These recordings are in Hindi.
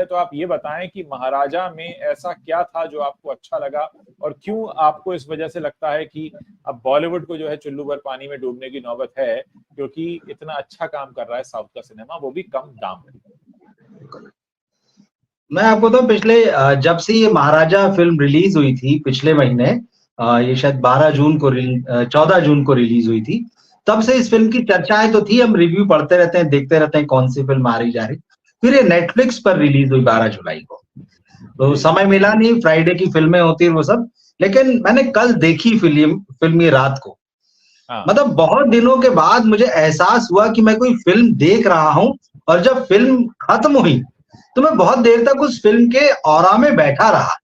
तो आप ये बताएं कि महाराजा में ऐसा क्या था जो आपको अच्छा लगा, और क्यों आपको इस वजह से लगता है कि अब बॉलीवुड को जो है चुल्लू भर पानी में डूबने की नौबत है, क्योंकि इतना अच्छा काम कर रहा है साउथ का सिनेमा, वो भी कम दाम में। मैं आपको तो पिछले जब से ये महाराजा फिल्म रिलीज हुई थी पिछले महीने, ये शायद 14 जून को रिलीज हुई थी, तब से इस फिल्म की चर्चाएं तो थी, हम रिव्यू पढ़ते रहते हैं, देखते रहते हैं कौन सी फिल्म आ रही जा रही। फिर ये नेटफ्लिक्स पर रिलीज हुई 12 जुलाई को, तो समय मिला नहीं, फ्राइडे की फिल्में होती है वो सब, लेकिन मैंने कल देखी फिल्म ये रात को। मतलब बहुत दिनों के बाद मुझे एहसास हुआ कि मैं कोई फिल्म देख रहा हूं, और जब फिल्म खत्म हुई तो मैं बहुत देर तक उस फिल्म के औरा में बैठा रहा।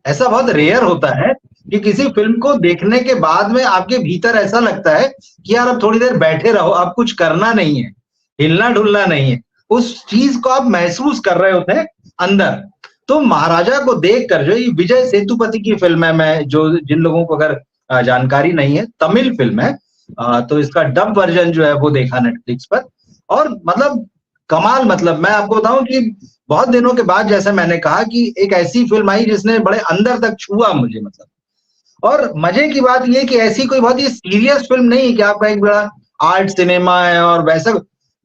ऐसा बहुत रेयर होता है कि किसी फिल्म को देखने के बाद में आपके भीतर ऐसा लगता है कि यार अब थोड़ी देर बैठे रहो, अब कुछ करना नहीं है, हिलना डुलना नहीं है, उस चीज को आप महसूस कर रहे होते हैं अंदर। तो महाराजा को देखकर, जो ये विजय सेतुपति की फिल्म है, मैं जो जिन लोगों को अगर जानकारी नहीं है, तमिल फिल्म है, तो इसका डब वर्जन जो है वो देखा नेटफ्लिक्स पर, और मतलब कमाल। मतलब मैं आपको बताऊं कि बहुत दिनों के बाद, जैसे मैंने कहा, कि एक ऐसी फिल्म आई जिसने बड़े अंदर तक छुआ मुझे, मतलब। और मजे की बात यह कि ऐसी कोई बहुत ही सीरियस फिल्म नहीं है कि आपका एक बड़ा आर्ट सिनेमा है और वैसा,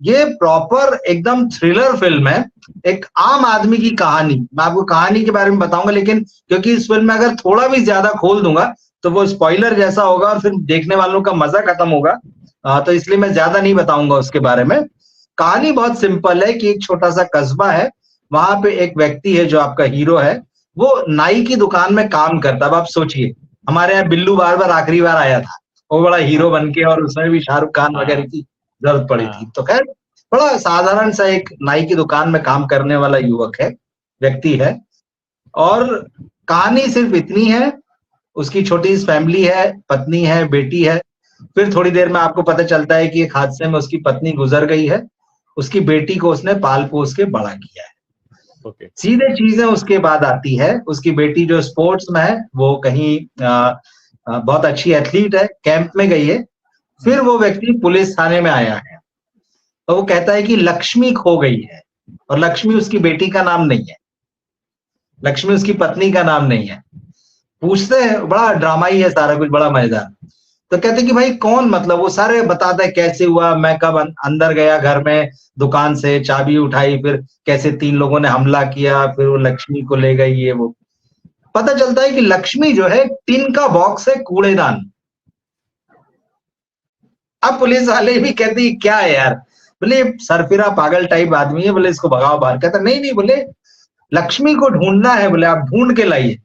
ये प्रॉपर एकदम थ्रिलर फिल्म है, एक आम आदमी की कहानी। मैं आपको कहानी के बारे में बताऊंगा, लेकिन क्योंकि इस फिल्म में अगर थोड़ा भी ज्यादा खोल दूंगा तो वो स्पॉइलर जैसा होगा और फिर देखने वालों का मजा खत्म होगा, तो इसलिए मैं ज्यादा नहीं बताऊंगा उसके बारे में। कहानी बहुत सिंपल है कि एक छोटा सा कस्बा है, वहां पे एक व्यक्ति है जो आपका हीरो है, वो नाई की दुकान में काम करता है। अब आप सोचिए, हमारे यहाँ बिल्लू बार बार आखिरी बार आया था, वो बड़ा हीरो बन के, और उसमें भी शाहरुख खान वगैरह की जरूरत पड़ी थी। तो खैर, बड़ा साधारण सा एक नाई की दुकान में काम करने वाला युवक है, व्यक्ति है, और कहानी सिर्फ इतनी है, उसकी छोटी सी फैमिली है, पत्नी है, बेटी है। फिर थोड़ी देर में आपको पता चलता है कि एक हादसे में उसकी पत्नी गुजर गई है, उसकी बेटी को उसने पाल पोस के बड़ा किया है। सीधे चीजें उसके बाद आती है, उसकी बेटी जो स्पोर्ट्स में है, वो कहीं बहुत अच्छी एथलीट है, कैंप में गई है। फिर वो व्यक्ति पुलिस थाने में आया है, तो वो कहता है कि लक्ष्मी खो गई है, और लक्ष्मी उसकी बेटी का नाम नहीं है, लक्ष्मी उसकी पत्नी का नाम नहीं है। पूछते हैं, बड़ा ड्रामा ही है सारा कुछ, बड़ा मजेदार। तो कहते कि भाई कौन, मतलब वो सारे बताता है कैसे हुआ, मैं कब अंदर गया घर में दुकान से, चाबी उठाई, फिर कैसे 3 लोगों ने हमला किया, फिर वो लक्ष्मी को ले गई, ये वो। पता चलता है कि लक्ष्मी जो है टिन का बॉक्स है, कूड़ेदान। अब पुलिस वाले भी कहते हैं क्या है यार, बोले सरफिरा पागल टाइप आदमी है, बोले इसको भगाओ बाहर। कहता नहीं नहीं, बोले लक्ष्मी को ढूंढना है, बोले आप ढूंढ के लाइए।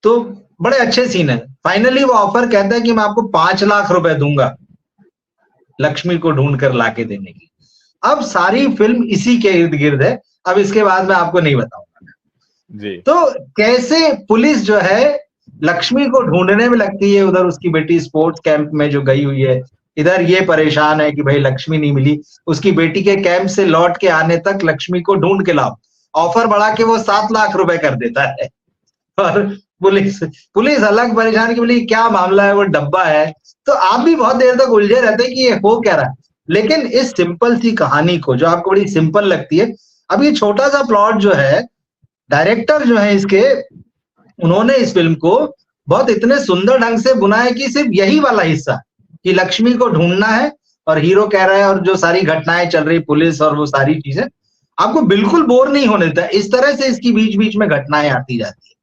तो बड़े अच्छे सीन है। फाइनली वो ऑफर कहता है कि मैं आपको 5 लाख रुपए दूंगा लक्ष्मी को ढूंढ कर लाके देने की। अब सारी फिल्म इसी के इर्द गिर्द है, अब इसके बाद मैं आपको नहीं बताऊंगा जी। तो कैसे पुलिस जो है लक्ष्मी को ढूंढने में लगती है, उधर उसकी बेटी स्पोर्ट्स कैंप में जो गई हुई है, इधर ये परेशान है कि भाई लक्ष्मी नहीं मिली, उसकी बेटी के कैंप से लौट के आने तक लक्ष्मी को ढूंढ के लाओ। ऑफर बढ़ा के वो 7 लाख रुपए कर देता है, और पुलिस अलग परेशान की, बोली क्या मामला है, वो डब्बा है। तो आप भी बहुत देर तक उलझे रहते हैं कि ये हो क्या रहा है। लेकिन इस सिंपल सी कहानी को, जो आपको बड़ी सिंपल लगती है, अब ये छोटा सा प्लॉट जो है, डायरेक्टर जो है इसके, उन्होंने इस फिल्म को बहुत इतने सुंदर ढंग से बुना है कि सिर्फ यही वाला हिस्सा कि लक्ष्मी को ढूंढना है और हीरो कह रहा है, और जो सारी घटनाएं चल रही, पुलिस और वो सारी चीजें, आपको बिल्कुल बोर नहीं होने देता। इस तरह से इसकी बीच बीच में घटनाएं आती जाती है।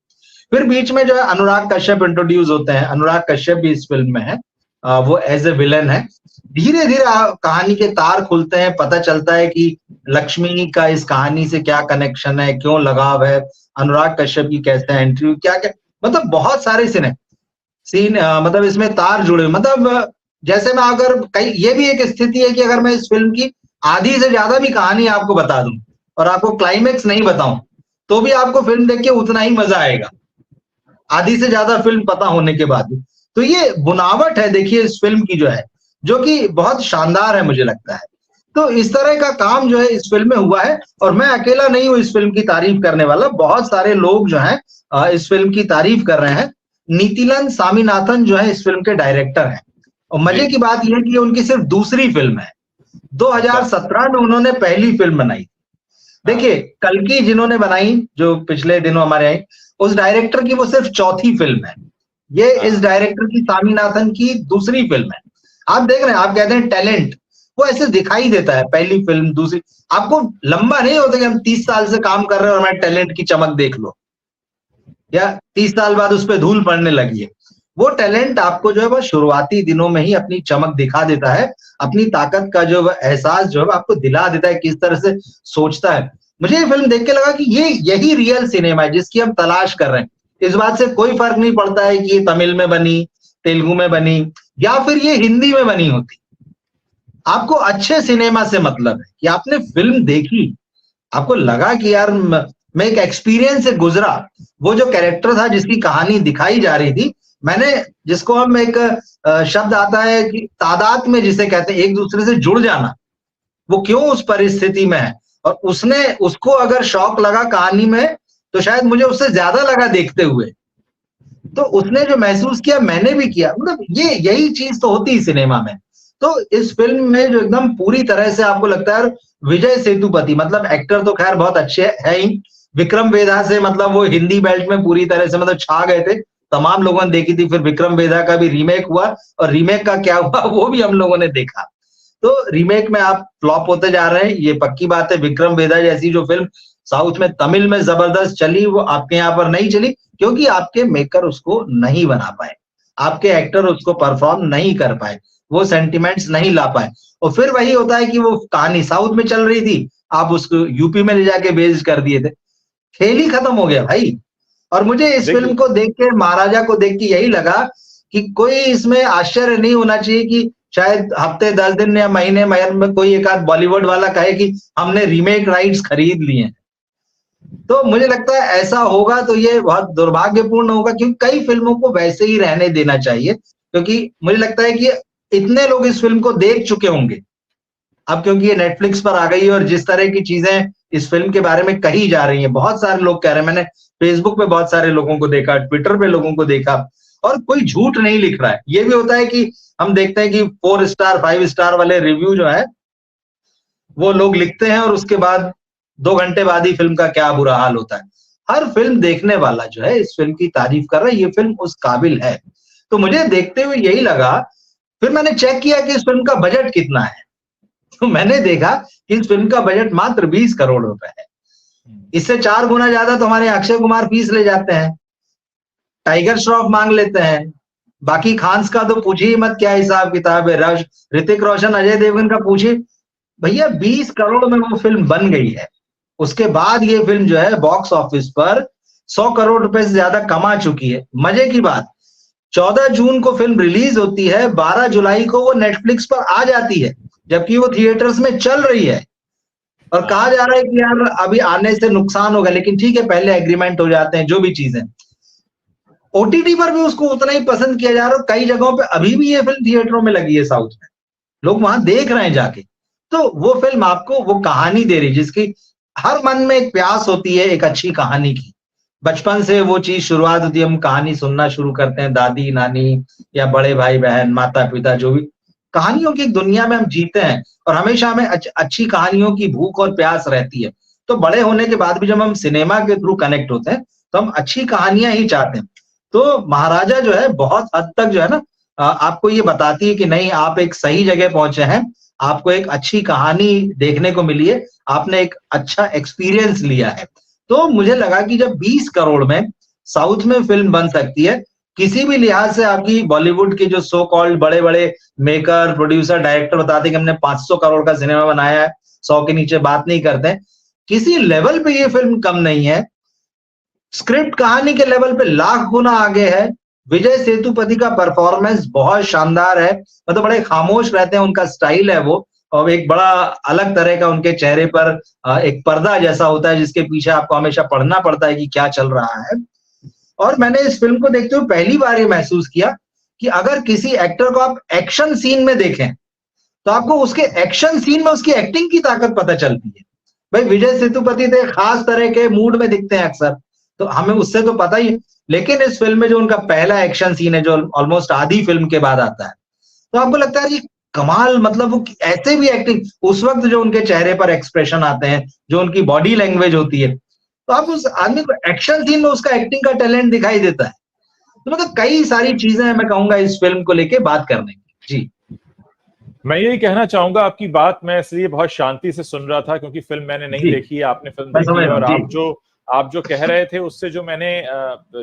फिर बीच में जो है अनुराग कश्यप इंट्रोड्यूस होते हैं। अनुराग कश्यप भी इस फिल्म में है, वो एज ए विलन है। धीरे धीरे कहानी के तार खुलते हैं, पता चलता है कि लक्ष्मी का इस कहानी से क्या कनेक्शन है, क्यों लगाव है, अनुराग कश्यप की कैसे एंट्री, क्या क्या, मतलब बहुत सारे सीन मतलब इसमें तार जुड़े। मतलब जैसे मैं अगर कहीं, ये भी एक स्थिति है कि अगर मैं इस फिल्म की आधी से ज्यादा भी कहानी आपको बता दूं और आपको क्लाइमेक्स नहीं बताऊं, तो भी आपको फिल्म देख के उतना ही मजा आएगा, आधी से ज्यादा फिल्म पता होने के बाद। तो ये बुनावट है देखिए इस फिल्म की जो है, जो कि बहुत शानदार है मुझे लगता है। तो इस तरह का काम जो है इस फिल्म में हुआ है, और मैं अकेला नहीं हूं इस फिल्म की तारीफ करने वाला, बहुत सारे लोग जो हैं इस फिल्म की तारीफ कर रहे हैं। नीतिलन स्वामीनाथन जो है इस फिल्म के डायरेक्टर हैं, और मजे की बात यह है कि उनकी सिर्फ दूसरी फिल्म है। 2017 में उन्होंने पहली फिल्म बनाई, देखिए कल्कि जिन्होंने बनाई, जो पिछले दिनों हमारे आई, उस डायरेक्टर की वो सिर्फ चौथी फिल्म है। ये इस डायरेक्टर की स्वामीनाथन की दूसरी फिल्म है। आप देख रहे हैं, आप कहते हैं टैलेंट, वो ऐसे दिखाई देता है। पहली फिल्म, दूसरी, आपको लंबा नहीं होता कि हम 30 साल से काम कर रहे हैं और हमारे टैलेंट की चमक देख लो, या 30 साल बाद उस पर धूल पड़ने लगी है। वो टैलेंट आपको जो है वो शुरुआती दिनों में ही अपनी चमक दिखा देता है, अपनी ताकत का जो एहसास जो है आपको दिला देता है, किस तरह से सोचता है। मुझे ये फिल्म देख के लगा कि ये यही रियल सिनेमा है जिसकी हम तलाश कर रहे हैं। इस बात से कोई फर्क नहीं पड़ता है कि ये तमिल में बनी, तेलुगु में बनी, या फिर ये हिंदी में बनी होती। आपको अच्छे सिनेमा से मतलब है कि आपने फिल्म देखी, आपको लगा कि यार मैं एक एक्सपीरियंस से गुजरा। वो जो कैरेक्टर था जिसकी कहानी दिखाई जा रही थी, मैंने, जिसको हम एक शब्द आता है कि तादाद में जिसे कहते हैं, एक दूसरे से जुड़ जाना, वो क्यों उस परिस्थिति में है, और उसने, उसको अगर शौक लगा कहानी में, तो शायद मुझे उससे ज्यादा लगा देखते हुए। तो उसने जो महसूस किया मैंने भी किया। मतलब ये यही चीज तो होती है सिनेमा में। तो इस फिल्म में जो एकदम पूरी तरह से आपको लगता है, विजय सेतुपति, मतलब एक्टर तो खैर बहुत अच्छे है ही, विक्रम वेधा से मतलब वो हिंदी बेल्ट में पूरी तरह से मतलब छा गए थे, तमाम लोगों ने देखी थी। फिर विक्रम वेधा का भी रीमेक हुआ, और रीमेक का क्या हुआ वो भी हम लोगों ने देखा। तो रीमेक में आप फ्लॉप होते जा रहे हैं, ये पक्की बात है। विक्रम वेधा जैसी जो फिल्म साउथ में, तमिल में जबरदस्त चली, वो आपके यहाँ पर नहीं चली, क्योंकि आपके मेकर उसको नहीं बना पाए, आपके एक्टर उसको परफॉर्म नहीं कर पाए, वो सेंटिमेंट्स नहीं ला पाए। और फिर वही होता है कि वो कहानी साउथ में चल रही थी, आप उसको यूपी में ले जाके बेस्ड कर दिए थे, खेल ही खत्म हो गया भाई। और मुझे इस फिल्म को देख के, महाराजा को देख के यही लगा कि कोई इसमें आश्चर्य नहीं होना चाहिए कि शायद हफ्ते 10 दिन या महीने में कोई एक आध बॉलीवुड वाला कहे कि हमने रीमेक राइट्स खरीद लिए हैं। तो मुझे लगता है ऐसा होगा तो ये बहुत दुर्भाग्यपूर्ण होगा, क्योंकि कई फिल्मों को वैसे ही रहने देना चाहिए। क्योंकि मुझे लगता है कि इतने लोग इस फिल्म को देख चुके होंगे अब, क्योंकि ये नेटफ्लिक्स पर आ गई है, और जिस तरह की चीजें इस फिल्म के बारे में कही जा रही हैं, बहुत सारे लोग कह रहे हैं, मैंने फेसबुक पे बहुत सारे लोगों को देखा, ट्विटर पे लोगों को देखा, और कोई झूठ नहीं लिख रहा है। ये भी होता है कि हम देखते हैं कि 4 स्टार 5 स्टार वाले रिव्यू जो है वो लोग लिखते हैं, और उसके बाद 2 घंटे बाद ही फिल्म का क्या बुरा हाल होता है। हर फिल्म देखने वाला जो है इस फिल्म की तारीफ कर रहा है, ये फिल्म उस काबिल है। तो मुझे देखते हुए यही लगा। फिर मैंने चेक किया कि इस फिल्म का बजट कितना है, तो मैंने देखा कि इस फिल्म का बजट मात्र 20 करोड़ रुपए है। इससे 4 गुना ज्यादा तो हमारे अक्षय कुमार फीस ले जाते हैं, टाइगर श्रॉफ मांग लेते हैं, बाकी खान्स का तो पूछिए मत क्या हिसाब किताब है, ऋतिक रोशन, अजय देवगन का पूछिए। भैया 20 करोड़ में वो फिल्म बन गई है। उसके बाद ये फिल्म जो है बॉक्स ऑफिस पर 100 करोड़ रुपए से ज्यादा कमा चुकी है। मजे की बात, 14 जून को फिल्म रिलीज होती है, 12 जुलाई को वो नेटफ्लिक्स पर आ जाती है, जबकि वो थिएटर्स में चल रही है। और कहा जा रहा है कि यार अभी आने से नुकसान होगा, लेकिन ठीक है, पहले एग्रीमेंट हो जाते हैं, जो भी चीजें। ओटीटी पर भी उसको उतना ही पसंद किया जा रहा है, कई जगहों पे अभी भी ये फिल्म थिएटरों में लगी है साउथ में, लोग वहां देख रहे हैं जाके। तो वो फिल्म आपको वो कहानी दे रही है जिसकी हर मन में एक प्यास होती है, एक अच्छी कहानी की। बचपन से वो चीज शुरुआत होती है, हम कहानी सुनना शुरू करते हैं, दादी नानी या बड़े भाई बहन, माता पिता, जो भी, कहानियों की एक दुनिया में हम जीते हैं, और हमेशा हमें अच्छी कहानियों की भूख और प्यास रहती है। तो बड़े होने के बाद भी जब हम सिनेमा के थ्रू कनेक्ट होते हैं, तो हम अच्छी कहानियां ही चाहते हैं। तो महाराजा जो है बहुत हद तक जो है ना, आपको ये बताती है कि नहीं, आप एक सही जगह पहुंचे हैं, आपको एक अच्छी कहानी देखने को मिली है, आपने एक अच्छा एक्सपीरियंस लिया है। तो मुझे लगा कि जब 20 करोड़ में साउथ में फिल्म बन सकती है, किसी भी लिहाज से, आपकी बॉलीवुड के जो सो कॉल्ड बड़े बड़े मेकर, प्रोड्यूसर, डायरेक्टर बताते कि हमने 500 करोड़ का सिनेमा बनाया है, 100 के नीचे बात नहीं करते, किसी लेवल पे ये फिल्म कम नहीं है। स्क्रिप्ट कहानी के लेवल पे लाख गुना आगे है। विजय सेतुपति का परफॉर्मेंस बहुत शानदार है, मतलब बड़े खामोश रहते हैं, उनका स्टाइल है वो, और एक बड़ा अलग तरह का उनके चेहरे पर एक पर्दा जैसा होता है जिसके पीछे आपको हमेशा पढ़ना पड़ता है कि क्या चल रहा है। और मैंने इस फिल्म को देखते हुए पहली बार ये महसूस किया कि अगर किसी एक्टर को आप एक्शन सीन में देखें, तो आपको उसके एक्शन सीन में उसकी एक्टिंग की ताकत पता चलती है। भाई विजय सेतुपति तो खास तरह के मूड में दिखते हैं अक्सर, तो हमें उससे तो पता ही है, लेकिन इस फिल्म में जो उनका पहला एक्शन सीन है, जो ऑलमोस्ट आधी फिल्म के बाद आता है, तो आपको लगता है कि कमाल, मतलब वो ऐसे भी एक्टिंग, उस वक्त जो उनके चेहरे पर एक्सप्रेशन आते हैं, जो उनकी बॉडी लैंग्वेज होती है, तो आप उस आदमी को एक्शन सीन में उसका एक्टिंग का टैलेंट दिखाई देता है। तो मतलब कई सारी चीजें मैं कहूंगा इस फिल्म को लेके बात करने की। जी, मैं यही कहना चाहूंगा, आपकी बात मैं इसलिए बहुत शांति से सुन रहा था क्योंकि फिल्म मैंने नहीं जी, देखी है, आपने फिल्म मैं देखी समझ है, रहा और हूँ। जी, आप जो कह रहे थे उससे जो मैंने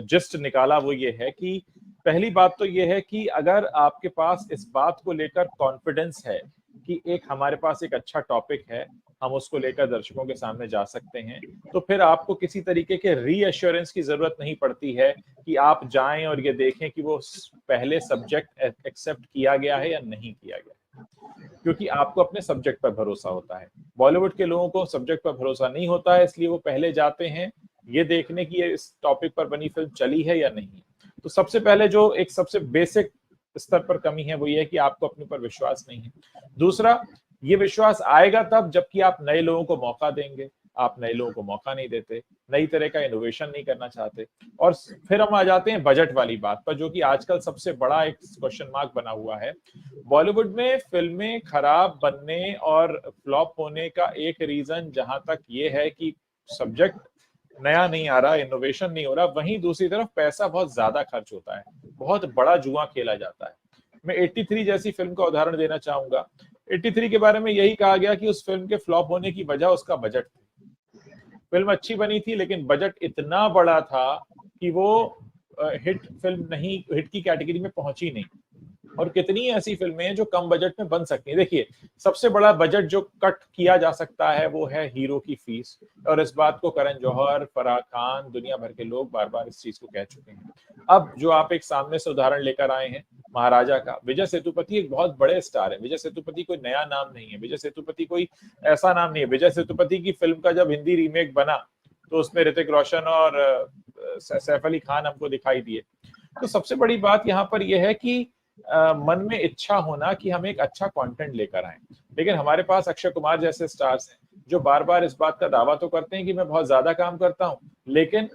जिस्ट निकाला वो ये है कि पहली बात तो ये है कि अगर आपके पास इस बात को लेकर कॉन्फिडेंस है कि एक हमारे पास एक अच्छा टॉपिक है, हम उसको लेकर दर्शकों के सामने जा सकते हैं, तो फिर आपको किसी तरीके के रीअश्योरेंस की जरूरत नहीं पड़ती है कि आप जाएं और ये देखें कि वो पहले सब्जेक्ट एक्सेप्ट किया गया है या नहीं किया गया, क्योंकि आपको अपने सब्जेक्ट पर भरोसा होता है। बॉलीवुड के लोगों को सब्जेक्ट पर भरोसा नहीं होता है, इसलिए वो पहले जाते हैं ये देखने की इस टॉपिक पर बनी फिल्म चली है या नहीं। तो सबसे पहले जो एक सबसे बेसिक स्तर पर कमी है वो ये है कि आपको अपने पर विश्वास नहीं है। दूसरा, ये विश्वास आएगा तब जबकि आप नए लोगों को मौका देंगे। आप नए लोगों को मौका नहीं देते, नई तरह का इनोवेशन नहीं करना चाहते। और फिर हम आ जाते हैं बजट वाली बात पर, जो कि आजकल सबसे बड़ा एक क्वेश्चन मार्क बना हुआ है। बॉलीवुड में फिल्में खराब बनने और फ्लॉप होने का एक रीजन जहां तक ये है कि सब्जेक्ट नया नहीं आ रहा, इनोवेशन नहीं हो रहा, वहीं दूसरी तरफ पैसा बहुत ज्यादा खर्च होता है, बहुत बड़ा जुआ खेला जाता है। मैं 83 जैसी फिल्म का उदाहरण देना चाहूंगा। 83 के बारे में यही कहा गया कि उस फिल्म के फ्लॉप होने की वजह उसका बजट थी। फिल्म अच्छी बनी थी लेकिन बजट इतना बड़ा था कि वो हिट फिल्म नहीं, हिट की कैटेगरी में पहुंची नहीं। और कितनी ऐसी फिल्में हैं जो कम बजट में बन सकती हैं। देखिए, सबसे बड़ा बजट जो कट किया जा सकता है वो है हीरो की फीस, और इस बात को करण जौहर, फराह खान, दुनिया भर के लोग बार बार इस चीज को कह चुके हैं। अब जो आप एक सामने से उदाहरण लेकर आए हैं महाराजा का, विजय सेतुपति एक बहुत बड़े स्टार है। विजय सेतुपति कोई नया नाम नहीं है, विजय सेतुपति कोई ऐसा नाम नहीं है। विजय सेतुपति की फिल्म का जब हिंदी रीमेक बना तो उसमें ऋतिक रोशन और सैफ अली खान हमको दिखाई दिए। तो सबसे बड़ी बात यहाँ पर यह है कि मन में इच्छा होना कि हम एक अच्छा कंटेंट लेकर आए। लेकिन हमारे पास अक्षय कुमार जैसे स्टार्स हैं जो बार बार इस बात का दावा तो करते हैं कि मैं बहुत ज्यादा काम करता हूं, लेकिन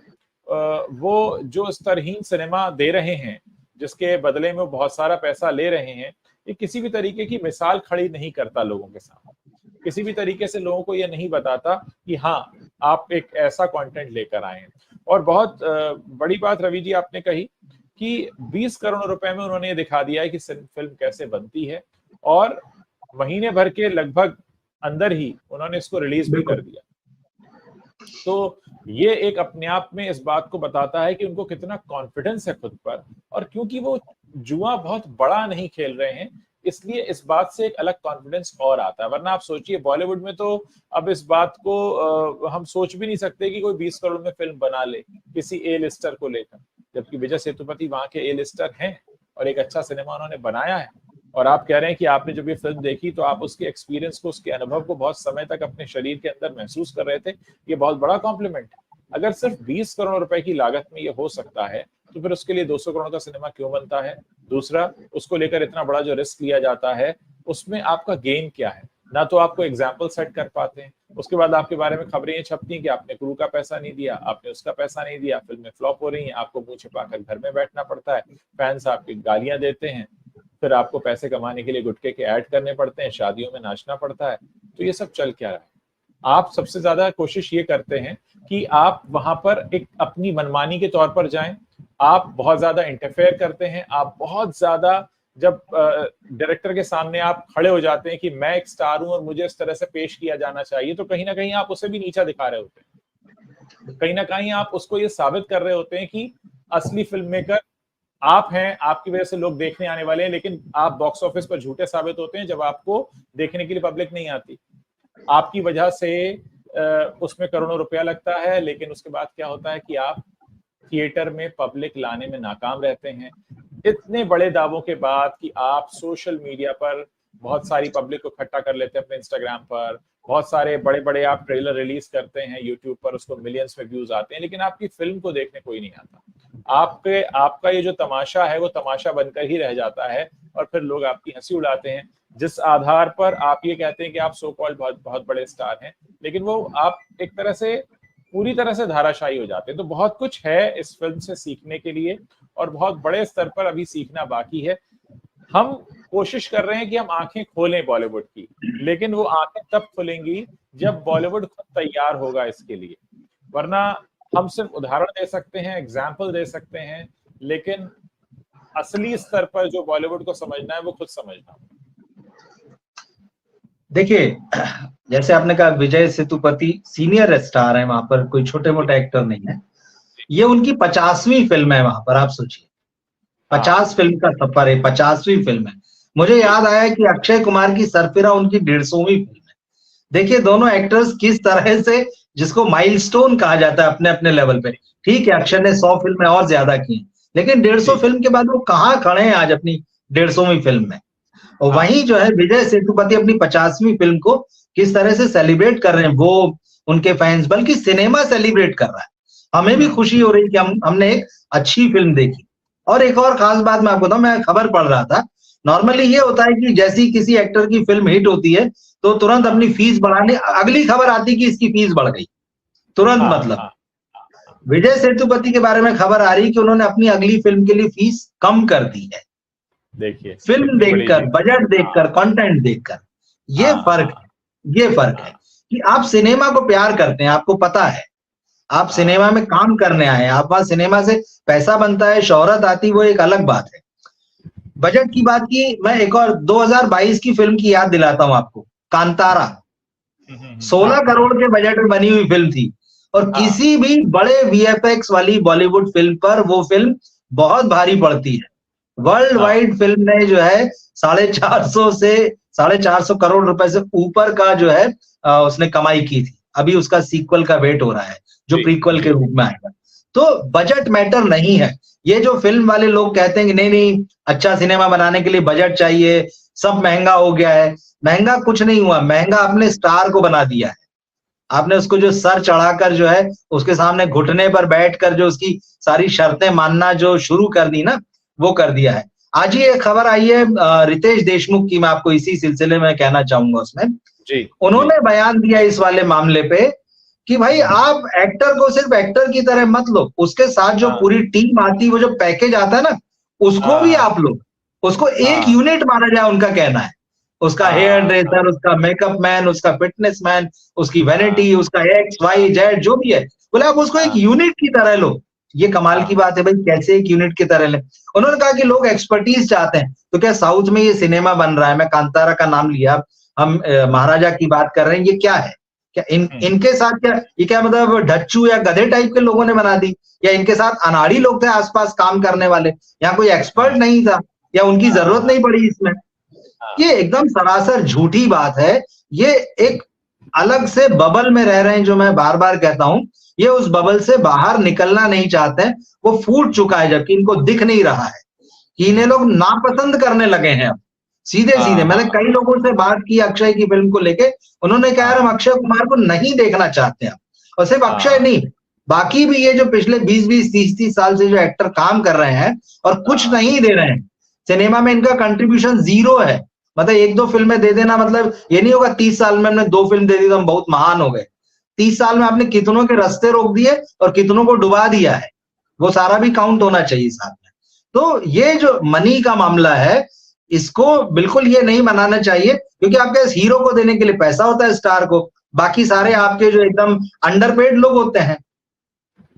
वो जो स्तरहीन सिनेमा दे रहे हैं, जिसके बदले में वो बहुत सारा पैसा ले रहे हैं, ये किसी भी तरीके की मिसाल खड़ी नहीं करता लोगों के सामने। किसी भी तरीके से लोगों को ये नहीं बताता कि हाँ, आप एक ऐसा कंटेंट लेकर आए हैं। और बहुत बड़ी बात रवि जी आपने कही कि 20 करोड़ रुपए में उन्होंने ये दिखा दिया है कि फिल्म कैसे बनती है, और महीने भर के लगभग अंदर ही उन्होंने इसको रिलीज भी कर दिया। तो ये एक अपने आप में इस बात को बताता है कि उनको कितना कॉन्फिडेंस है खुद पर, और क्योंकि वो जुआ बहुत बड़ा नहीं खेल रहे हैं, इसलिए इस बात से एक अलग कॉन्फिडेंस और आता है। वरना आप सोचिए, बॉलीवुड में तो अब इस बात को हम सोच भी नहीं सकते कि कोई 20 करोड़ में फिल्म बना ले किसी ए लिस्टर को लेकर, जबकि विजय सेतुपति वहां के ए लिस्टर हैं और एक अच्छा सिनेमा उन्होंने बनाया है। और आप कह रहे हैं कि आपने जब ये फिल्म देखी तो आप उसके एक्सपीरियंस को, उसके अनुभव को बहुत समय तक अपने शरीर के अंदर महसूस कर रहे थे। ये बहुत बड़ा कॉम्प्लीमेंट है। अगर सिर्फ 20 करोड़ रुपए की लागत में ये हो सकता है तो फिर उसके लिए 200 करोड़ का सिनेमा क्यों बनता है? दूसरा, उसको लेकर इतना बड़ा जो रिस्क लिया जाता है, उसमें आपका गेम क्या है? ना तो आपको एग्जाम्पल सेट कर पाते हैं, उसके बाद आपके बारे में खबरें छपती हैं कि आपने क्रू का पैसा नहीं दिया, आपने उसका पैसा नहीं दिया, फिल्में फ्लॉप हो रही हैं, आपको मुंह छिपाकर घर में बैठना पड़ता है, फैंस आपकी गालियां देते हैं, फिर आपको पैसे कमाने के लिए गुटखे के ऐड करने पड़ते हैं, शादियों में नाचना पड़ता है। तो ये सब चल क्या रहा है? आप सबसे ज्यादा कोशिश ये करते हैं कि आप वहां पर एक अपनी मनमानी के तौर पर जाएं। आप बहुत ज्यादा इंटरफेयर करते हैं, आप बहुत ज्यादा जब डायरेक्टर के सामने आप खड़े हो जाते हैं कि मैं एक स्टार हूं और मुझे इस तरह से पेश किया जाना चाहिए, तो कहीं ना कहीं आप उसे भी नीचा दिखा रहे होते हैं। कहीं ना कहीं आप उसको ये साबित कर रहे होते हैं कि असली फिल्म मेकर आप हैं, आपकी वजह से लोग देखने आने वाले हैं, लेकिन आप बॉक्स ऑफिस पर झूठे साबित होते हैं जब आपको देखने के लिए पब्लिक नहीं आती। आपकी वजह से उसमें करोड़ों रुपया लगता है, लेकिन उसके बाद क्या होता है कि आप थिएटर में पब्लिक लाने में नाकाम रहते हैं। इतने बड़े दावों के बाद कि आप सोशल मीडिया पर बहुत सारी पब्लिक को इकट्ठा कर लेते हैं अपने इंस्टाग्राम पर, बहुत सारे बड़े बड़े आप ट्रेलर रिलीज करते हैं यूट्यूब पर, उसको मिलियंस में व्यूज आते हैं, लेकिन आपकी फिल्म को देखने कोई नहीं आता। आपका ये जो तमाशा है वो तमाशा बनकर ही रह जाता है, और फिर लोग आपकी हंसी उड़ाते हैं, जिस आधार पर आप ये कहते हैं कि आप सो कॉल्ड बहुत बहुत बड़े स्टार हैं, लेकिन वो आप एक तरह से पूरी तरह से धाराशायी हो जाते हैं। तो बहुत कुछ है इस फिल्म से सीखने के लिए, और बहुत बड़े स्तर पर अभी सीखना बाकी है। हम कोशिश कर रहे हैं कि हम आंखें खोलें बॉलीवुड की, लेकिन वो आंखें तब खुलेंगी जब बॉलीवुड खुद तैयार होगा इसके लिए। वरना हम सिर्फ उदाहरण दे सकते हैं, एग्जाम्पल दे सकते हैं, लेकिन असली स्तर पर जो बॉलीवुड को समझना है वो खुद समझना। देखिए, जैसे आपने कहा विजय सेतुपति सीनियर स्टार है, वहां पर कोई छोटे मोटे एक्टर नहीं है। ये उनकी 50वीं फिल्म है वहां पर, आप सोचिए 50 फिल्म का सफर है, 50वीं फिल्म है। मुझे याद आया कि अक्षय कुमार की सरफिरा उनकी 150वीं फिल्म है। देखिए दोनों एक्टर्स किस तरह से, जिसको माइलस्टोन कहा जाता है अपने अपने लेवल पे। ठीक है, अक्षय ने 100 फिल्में और ज्यादा की, लेकिन 150 फिल्म के बाद वो कहाँ खड़े हैं आज अपनी 150वीं फिल्म में। और वहीं जो है विजय सेतुपति अपनी 50वीं फिल्म को किस तरह से सेलिब्रेट कर रहे हैं, वो उनके फैंस, बल्कि सिनेमा सेलिब्रेट कर रहा है। हमें भी खुशी हो रही है कि हमने एक अच्छी फिल्म देखी। और एक और खास बात मैं आपको बताऊं, मैं खबर पढ़ रहा था, नॉर्मली ये होता है कि जैसी किसी एक्टर की फिल्म हिट होती है तो तुरंत अपनी फीस बढ़ाने, अगली खबर आती कि इसकी फीस बढ़ गई तुरंत। मतलब विजय सेतुपति के बारे में खबर आ रही कि उन्होंने अपनी अगली फिल्म के लिए फीस कम कर दी है। देखिए, फिल्म देखकर, बजट देखकर, कंटेंट देखकर, ये फर्क है कि आप सिनेमा को प्यार करते हैं, आपको पता है आप सिनेमा में काम करने आए हैं, आप वहां सिनेमा से पैसा बनता है, शोहरत आती, वो एक अलग बात है। बजट की बात की, मैं एक और 2022 की फिल्म की याद दिलाता हूं आपको, कांतारा। 16 करोड़ के बजट में बनी हुई फिल्म थी, और किसी भी बड़े वीएफएक्स वाली बॉलीवुड फिल्म पर वो फिल्म बहुत भारी पड़ती है। वर्ल्ड वाइड फिल्म ने जो है 450 करोड़ रुपए से ऊपर का जो है उसने कमाई की थी। अभी उसका सीक्वल का वेट हो रहा है जो प्रीक्वल के रूप में आएगा। तो बजट मैटर नहीं है। ये जो फिल्म वाले लोग कहते हैं कि नहीं नहीं, अच्छा सिनेमा बनाने के लिए बजट चाहिए, सब महंगा हो गया है। महंगा कुछ नहीं हुआ, महंगा आपने स्टार को बना दिया है। आपने उसको जो सर चढ़ाकर जो है उसके सामने घुटने पर बैठकर जो उसकी सारी शर्तें मानना जो शुरू कर दी ना, वो कर दिया है। आज ही एक खबर आई है रितेश देशमुख की, मैं आपको इसी सिलसिले में कहना चाहूंगा। उसमें उन्होंने बयान दिया इस वाले मामले पे कि भाई आप एक्टर को सिर्फ एक्टर की तरह मत लो, उसके साथ जो पूरी टीम आती है, वो जो पैकेज आता है ना, उसको भी आप लो, उसको एक यूनिट माना जाए। उनका कहना है उसका हेयर ड्रेसर, उसका मेकअप मैन, उसका फिटनेस मैन, उसकी वैनिटी, उसका एक्स वाई जेड जो भी है, बोले आप उसको एक यूनिट की तरह लो। ये कमाल की बात है भाई, कैसे एक यूनिट की तरह ले। उन्होंने कहा कि लोग एक्सपर्टीज चाहते हैं, तो क्या साउथ में ये सिनेमा बन रहा है, मैं कांतारा का नाम लिया, हम महाराजा की बात कर रहे हैं, ये क्या है? क्या इनके साथ क्या ये क्या मतलब ढच्चू या गधे टाइप के लोगों ने बना दी, या इनके साथ अनाड़ी लोग थे आसपास काम करने वाले, यहाँ कोई एक्सपर्ट नहीं था, या उनकी जरूरत नहीं पड़ी इसमें? ये एकदम सरासर झूठी बात है। ये एक अलग से बबल में रह रहे हैं, जो मैं बार बार कहता हूं, ये उस बबल से बाहर निकलना नहीं चाहते हैं। वो फूट चुका है, जबकि इनको दिख नहीं रहा है कि इन्हें लोग नापसंद करने लगे हैं। अब सीधे सीधे मैंने कई लोगों से बात की अक्षय की फिल्म को लेके, उन्होंने कहा हम अक्षय कुमार को नहीं देखना चाहते हैं। और सिर्फ अक्षय नहीं, बाकी भी ये जो पिछले 20-20, 30-30 साल से जो एक्टर काम कर रहे हैं और कुछ नहीं दे रहे हैं सिनेमा में, इनका कंट्रीब्यूशन जीरो है। मतलब 1-2 फिल्में दे देना, मतलब ये नहीं होगा 30 साल में हमने 2 फिल्म दे दी तो हम बहुत महान हो गए। 30 साल में आपने कितनों के रास्ते रोक दिए और कितनों को डुबा दिया है, वो सारा भी काउंट होना चाहिए साथ में। तो ये जो मनी का मामला है, इसको बिल्कुल ये नहीं मनाना चाहिए, क्योंकि आपके इस हीरो को देने के लिए पैसा होता है, स्टार को, बाकी सारे आपके जो एकदम अंडरपेड लोग होते हैं।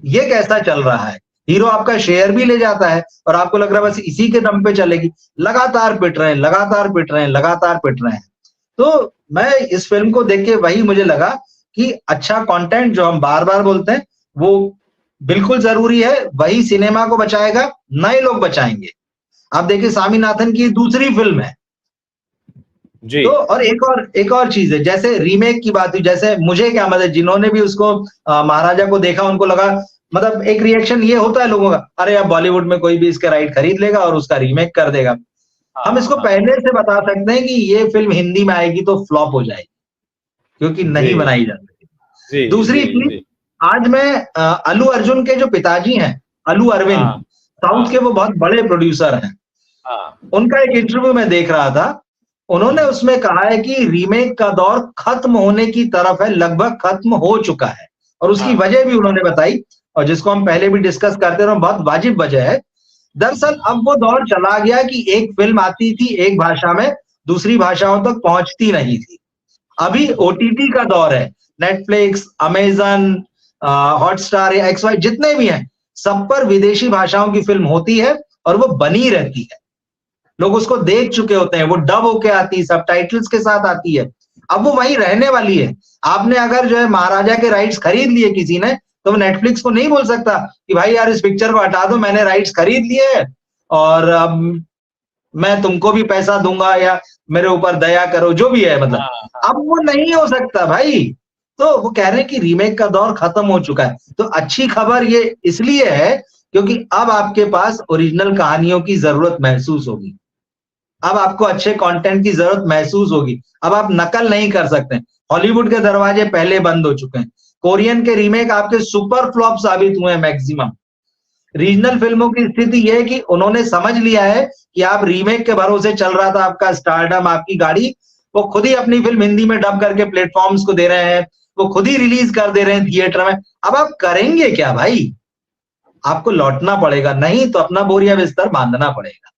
ये कैसा चल रहा है? हीरो आपका शेयर भी ले जाता है और आपको लग रहा है बस इसी के दम पे चलेगी, लगातार पिट रहे हैं, लगातार पिट रहे हैं, लगातार पिट रहे हैं। तो मैं इस फिल्म को देख के वही मुझे लगा कि अच्छा कंटेंट जो हम बार बार बोलते हैं वो बिल्कुल जरूरी है, वही सिनेमा को बचाएगा, नए लोग बचाएंगे। आप देखिए स्वामीनाथन की दूसरी फिल्म है जी। तो और एक और चीज है, जैसे रीमेक की बात हुई, जैसे मुझे क्या मतलब, जिन्होंने भी उसको महाराजा को देखा उनको लगा, मतलब एक रिएक्शन ये होता है लोगों का, अरे अब बॉलीवुड में कोई भी इसके राइट खरीद लेगा और उसका रीमेक कर देगा। हम इसको पहले से बता सकते हैं कि ये फिल्म हिंदी में आएगी तो फ्लॉप हो जाएगी, क्योंकि नहीं बनाई जा सकती। दूसरी चीज, आज मैं अल्लू अर्जुन के जो पिताजी हैं, अल्लू अरविंद, साउथ के वो बहुत बड़े प्रोड्यूसर हैं, उनका एक इंटरव्यू में देख रहा था। उन्होंने उसमें कहा है कि रीमेक का दौर खत्म होने की तरफ है, लगभग खत्म हो चुका है। और उसकी वजह भी उन्होंने बताई, और जिसको हम पहले भी डिस्कस करते रहे, बहुत वाजिब वजह है। दरअसल अब वो दौर चला गया कि एक फिल्म आती थी एक भाषा में, दूसरी भाषाओं तक पहुंचती नहीं थी। अभी ओटीटी का दौर है, नेटफ्लिक्स, अमेजन, हॉटस्टार या एक्स वाई जितने भी हैं, सब पर विदेशी भाषाओं की फिल्म होती है और वो बनी रहती है। लोग उसको देख चुके होते हैं, वो डब होके आती है, सबटाइटल्स के साथ आती है। अब वो वहीं रहने वाली है। आपने अगर जो है महाराजा के राइट्स खरीद लिए किसी ने, तो वो नेटफ्लिक्स को नहीं बोल सकता कि भाई यार इस पिक्चर को हटा दो, मैंने राइट्स खरीद लिए हैं और अब मैं तुमको भी पैसा दूंगा या मेरे ऊपर दया करो, जो भी है मतलब। हाँ, अब वो नहीं हो सकता भाई। तो वो कह रहे हैं कि रीमेक का दौर खत्म हो चुका है। तो अच्छी खबर ये इसलिए है क्योंकि अब आपके पास ओरिजिनल कहानियों की जरूरत महसूस होगी। अब आपको अच्छे कंटेंट की जरूरत महसूस होगी। अब आप नकल नहीं कर सकते। हॉलीवुड के दरवाजे पहले बंद हो चुके हैं। कोरियन के रीमेक आपके सुपर फ्लॉप साबित हुए हैं मैक्सिमम। रीजनल फिल्मों की स्थिति यह है कि उन्होंने समझ लिया है कि आप रीमेक के भरोसे चल रहा था आपका स्टारडम, आपकी गाड़ी, वो खुद ही अपनी फिल्म हिंदी में डब करके प्लेटफॉर्म्स को दे रहे हैं, वो खुद ही रिलीज कर दे रहे हैं थिएटर में। अब आप करेंगे क्या भाई? आपको लौटना पड़ेगा, नहीं तो अपना बोरिया बिस्तर बांधना पड़ेगा।